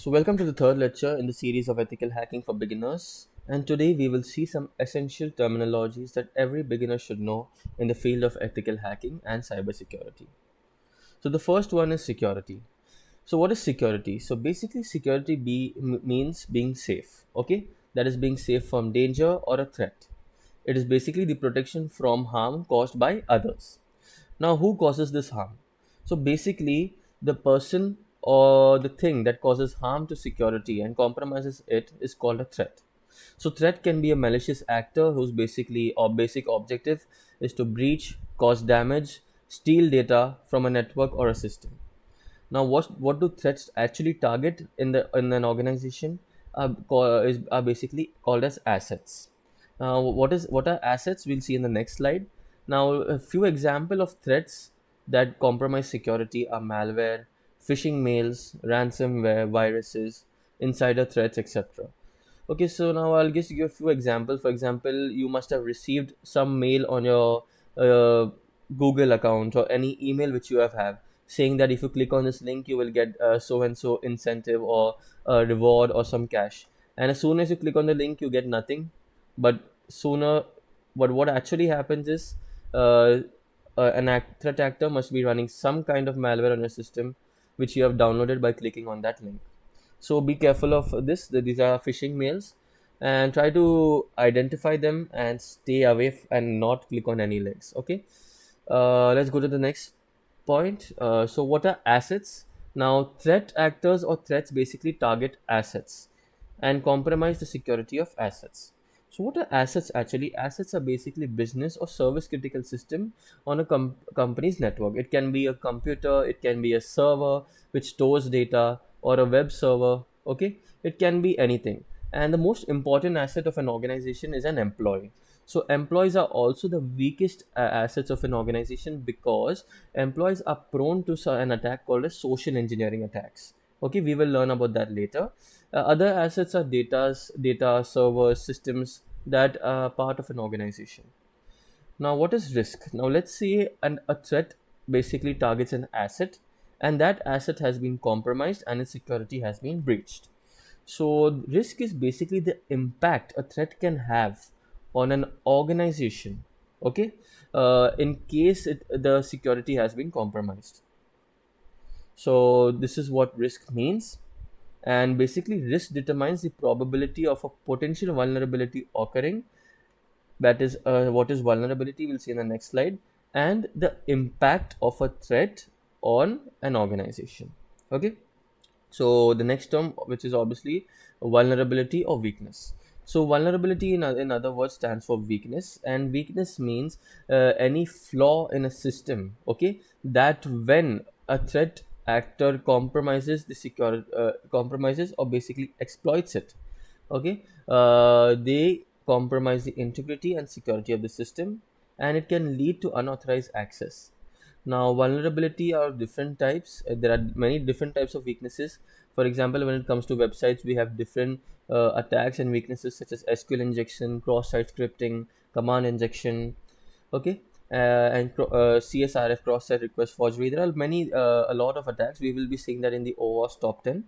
So, welcome to the third lecture in the series of ethical hacking for beginners. And today we will see some essential terminologies that every beginner should know in the field of ethical hacking and cybersecurity. So, the first one is security. So, what is security? So, basically, means being safe. Okay, that is being safe from danger or a threat. It is basically the protection from harm caused by others. Now, who causes this harm? So, basically, the person or the thing that causes harm to security and compromises it is called a threat. So, threat can be a malicious actor whose basically or basic objective is to breach, cause damage, steal data from a network or a system. Now, what do threats actually target in an organization? Are basically called as assets. What are assets? We'll see in the next slide. Now, a few example of threats that compromise security are malware, phishing mails, ransomware, viruses, insider threats, etc. Okay, so now I'll just give a few examples. For example, you must have received some mail on your Google account or any email which you have saying that if you click on this link, you will get so and so incentive or a reward or some cash. And as soon as you click on the link, you get nothing. But sooner, but what actually happens is uh, threat actor must be running some kind of malware on your system, which you have downloaded by clicking on that link. So be careful of this. These are phishing mails, and try to identify them and stay away and not click on any links. Okay. Let's go to the next point. So what are assets? Now, threat actors or threats basically target assets and compromise the security of assets. So what are assets actually? Assets are basically business or service critical system on a company's network. It can be a computer, it can be a server which stores data, or a web server. Okay, it can be anything. And the most important asset of an organization is an employee. So employees are also the weakest assets of an organization, because employees are prone to an attack called as social engineering attacks. Okay, we will learn about that later. Other assets are data servers, systems that are part of an organization. Now, what is risk? Now, let's say a threat basically targets an asset, and that asset has been compromised and its security has been breached. So, risk is basically the impact a threat can have on an organization. Okay, in case the security has been compromised. So, this is what risk means. And basically, risk determines the probability of a potential vulnerability occurring. That is what is vulnerability, we'll see in the next slide. And the impact of a threat on an organization. Okay, so the next term, which is obviously vulnerability or weakness. So vulnerability in other words stands for weakness, and weakness means any flaw in a system. Okay, that when a threat actor compromises the security, compromises or basically exploits it. Okay, they compromise the integrity and security of the system, and it can lead to unauthorized access. Now, vulnerability are different types. There are many different types of weaknesses. For example, when it comes to websites, we have different attacks and weaknesses such as SQL injection, cross-site scripting, command injection. Okay, and CSRF, cross-site request forgery. There are a lot of attacks. We will be seeing that in the OWASP top 10.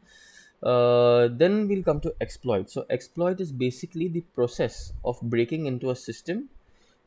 Then we'll come to exploit. So exploit is basically the process of breaking into a system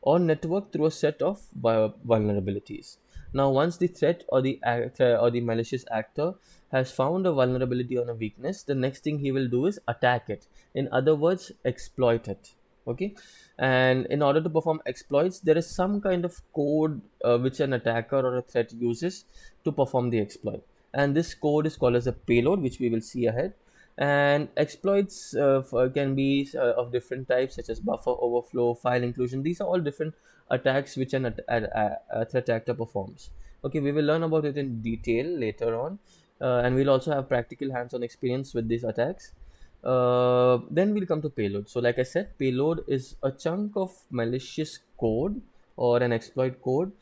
or network through a set of vulnerabilities. Now, once the threat or the malicious actor has found a vulnerability on a weakness, the next thing he will do is attack it. In other words, exploit it. Okay, and in order to perform exploits, there is some kind of code which an attacker or a threat uses to perform the exploit, and this code is called as a payload, which we will see ahead. And exploits can be of different types, such as buffer overflow, file inclusion. These are all different attacks which a threat actor performs. Okay, we will learn about it in detail later on, and we'll also have practical hands-on experience with these attacks. Then we'll come to payload. So like I said, payload is a chunk of malicious code or an exploit code.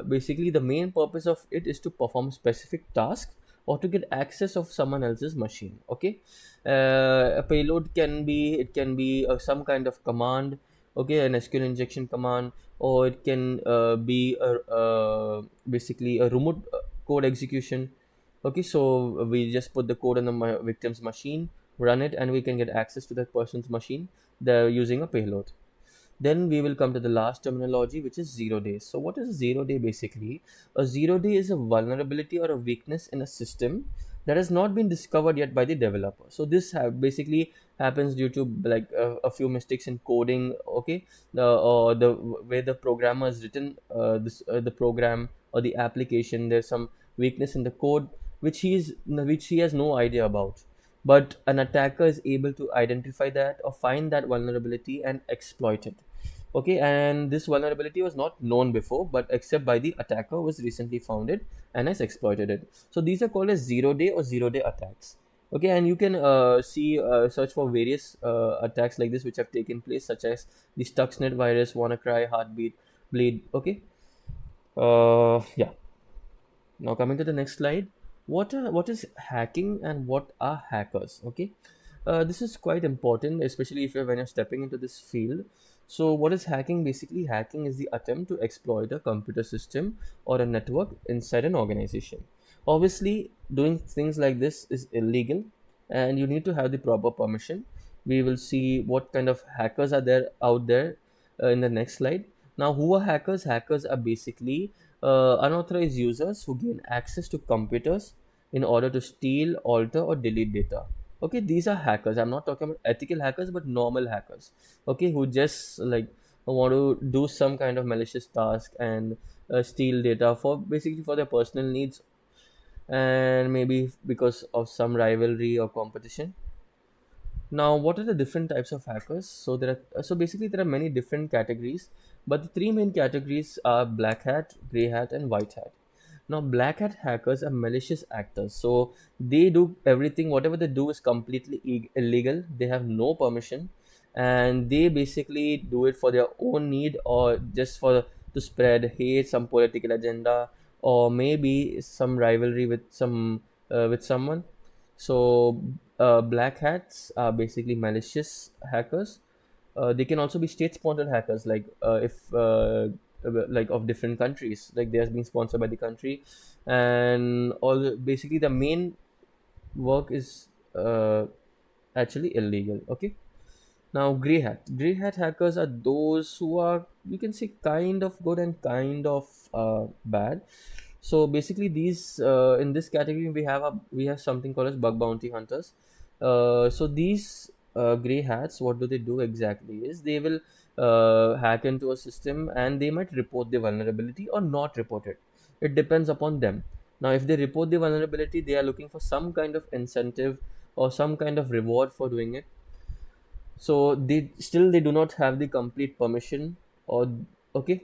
Basically, the main purpose of it is to perform specific task or to get access of someone else's machine. Okay, a payload can be some kind of command. Okay, an SQL injection command, or it can be basically a remote code execution. Okay, so we just put the code on the victim's machine, run it, and we can get access to that person's machine. They're using a payload. Then we will come to the last terminology, which is 0 days. So, what is a 0 day basically? A 0 day is a vulnerability or a weakness in a system that has not been discovered yet by the developer. So, this basically happens due to like a few mistakes in coding, okay, or the way the programmer has written the program or the application. There's some weakness in the code which he has no idea about, but an attacker is able to identify that or find that vulnerability and exploit it. Okay, and this vulnerability was not known before, but except by the attacker who was recently found it and has exploited it. So these are called as 0 day or 0 day attacks. Okay, and you can see search for various attacks like this which have taken place, such as the Stuxnet virus, WannaCry, Heartbeat, Bleed. Okay, yeah. Now coming to the next slide, what is hacking and what are hackers? Okay, this is quite important, especially if when you're stepping into this field. So, what is hacking? Basically, hacking is the attempt to exploit a computer system or a network inside an organization. Obviously, doing things like this is illegal, and you need to have the proper permission. We will see what kind of hackers are there out there in the next slide. Now, who are hackers? Hackers are basically unauthorized users who gain access to computers in order to steal, alter, or delete data. Okay, these are hackers. I'm not talking about ethical hackers, but normal hackers. Okay, who just like want to do some kind of malicious task and steal data for basically for their personal needs, and maybe because of some rivalry or competition. Now, what are the different types of hackers? So basically there are many different categories, but the three main categories are black hat, gray hat, and white hat. Now, black hat hackers are malicious actors. So they do everything, whatever they do is completely illegal. They have no permission, and they basically do it for their own need or just for to spread hate, some political agenda, or maybe some rivalry with someone. So black hats are basically malicious hackers. They can also be state-sponsored hackers, like of different countries, like they are being sponsored by the country, and all basically the main work is actually illegal. Okay. Now, grey hat hackers are those who are, you can say, kind of good and kind of bad. So basically, these in this category we have something called as bug bounty hunters. So these gray hats, what do they do exactly? Is they will hack into a system and they might report the vulnerability or not report it. It depends upon them. Now, if they report the vulnerability, they are looking for some kind of incentive or some kind of reward for doing it. So they do not have the complete permission. Or okay,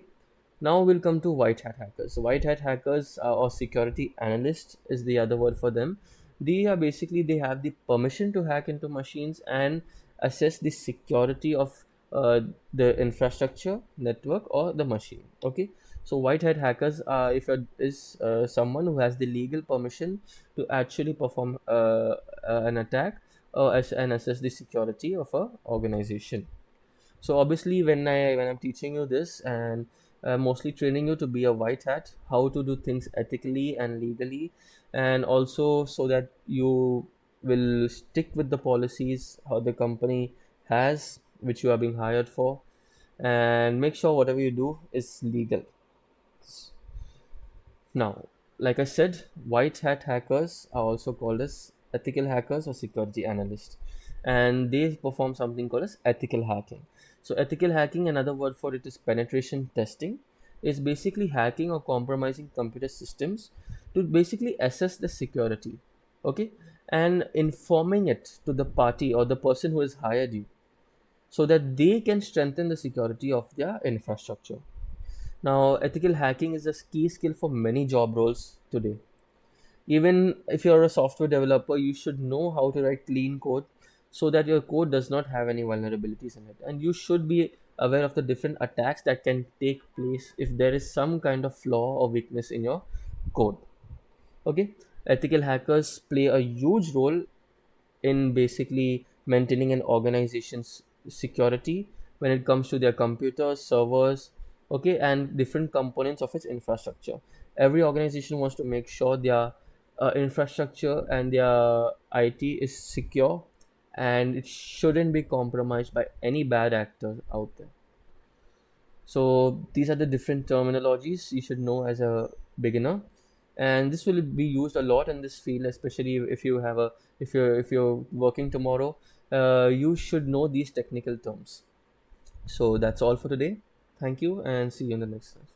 now we'll come to white hat hackers. So white hat hackers or security analysts is the other word for them. They are basically, they have the permission to hack into machines and assess the security of uh, the infrastructure, network, or the machine. Okay, so white hat hackers if it is someone who has the legal permission to actually perform an attack and assess the security of a organization. So obviously, when I'm teaching you this and mostly training you to be a white hat, how to do things ethically and legally, and also so that you will stick with the policies how the company has, which you are being hired for, and make sure whatever you do is legal. Now, like I said, white hat hackers are also called as ethical hackers or security analysts, and they perform something called as ethical hacking. So, ethical hacking, another word for it is penetration testing, is basically hacking or compromising computer systems to basically assess the security, okay, and informing it to the party or the person who has hired you so that they can strengthen the security of their infrastructure. Now, ethical hacking is a key skill for many job roles today. Even if you're a software developer, you should know how to write clean code so that your code does not have any vulnerabilities in it. And you should be aware of the different attacks that can take place if there is some kind of flaw or weakness in your code. Okay, ethical hackers play a huge role in basically maintaining an organization's security when it comes to their computers, servers, okay, and different components of its infrastructure. Every organization wants to make sure their infrastructure and their IT is secure, and it shouldn't be compromised by any bad actors out there. So these are the different terminologies you should know as a beginner, and this will be used a lot in this field, especially if you have a if you're working tomorrow. You should know these technical terms. So that's all for today. Thank you, and see you in the next class.